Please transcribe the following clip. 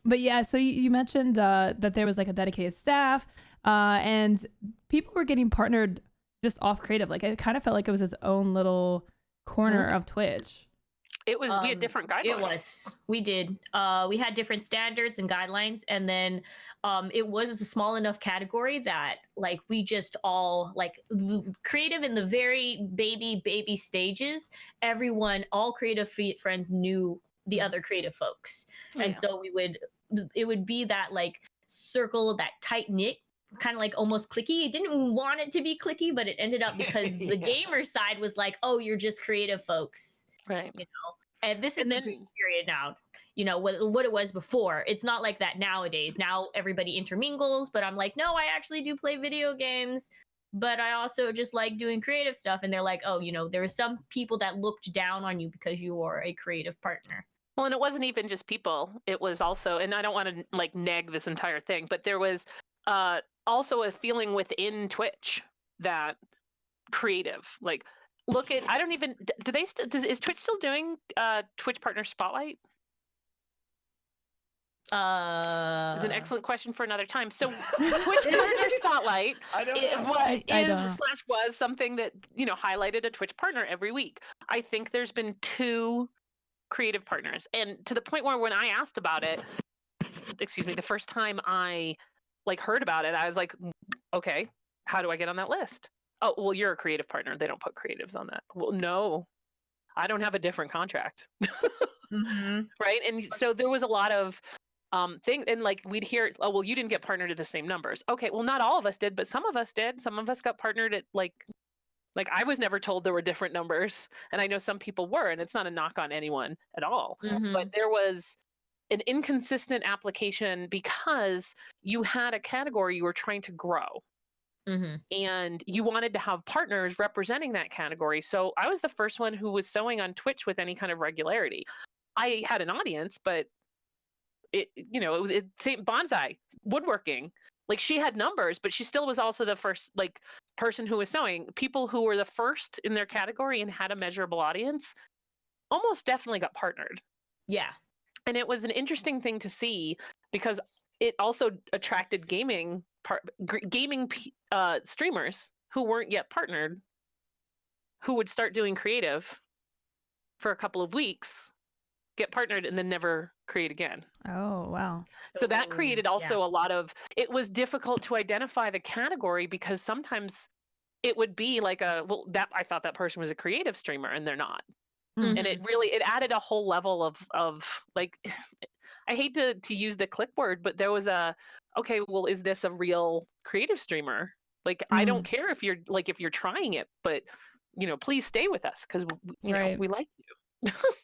But yeah, so you mentioned that there was like a dedicated staff, and people were getting partnered just off creative. Like it kind of felt like it was his own little corner of Twitch. It was, we had different guidelines. It was. We did. We had different standards and guidelines, and then it was a small enough category that like we just all like creative in the very baby stages. Everyone, all creative friends knew the other creative folks, and so it would be that like circle, that tight knit. Kind of like almost cliquey. It didn't want it to be cliquey, but it ended up because the gamer side was like, "Oh, you're just creative folks." Right. You know, and this is the period now. You know what it was before. It's not like that nowadays. Now everybody intermingles, but I'm like, no, I actually do play video games, but I also just like doing creative stuff. And they're like, oh, you know, there are some people that looked down on you because you were a creative partner. Well, and it wasn't even just people. It was also, and I don't want to like neg this entire thing, but there was also a feeling within Twitch that creative, like, look at, I don't even, do they is Twitch still doing Twitch Partner Spotlight? It's an excellent question for another time. So Twitch Partner Spotlight was something that, you know, highlighted a Twitch partner every week. I think there's been 2 creative partners, and to the point where when I asked about it, excuse me, the first time I like heard about it, I was like, okay, how do I get on that list? Oh, well, you're a creative partner. They don't put creatives on that. Well, no, I don't have a different contract. Right. And so there was a lot of things, and like we'd hear, oh, well, you didn't get partnered at the same numbers. Okay, well, not all of us did, but some of us did. Some of us got partnered at like I was never told there were different numbers, and I know some people were, and it's not a knock on anyone at all. But there was an inconsistent application because you had a category you were trying to grow. And you wanted to have partners representing that category. So I was the first one who was sewing on Twitch with any kind of regularity. I had an audience, but it, you know, it was Bonsai woodworking. Like she had numbers, but she still was also the first like person who was sewing. People who were the first in their category and had a measurable audience almost definitely got partnered. Yeah. And it was an interesting thing to see because it also attracted gaming streamers who weren't yet partnered, who would start doing creative for a couple of weeks, get partnered, and then never create again. Oh, wow. So that created also a lot of, it was difficult to identify the category because sometimes it would be like that I thought that person was a creative streamer and they're not. And it added a whole level of like, I hate to use the click word, but there was okay, well, is this a real creative streamer? Like, I don't care if you're trying it, but, you know, please stay with us because, you know, we like you.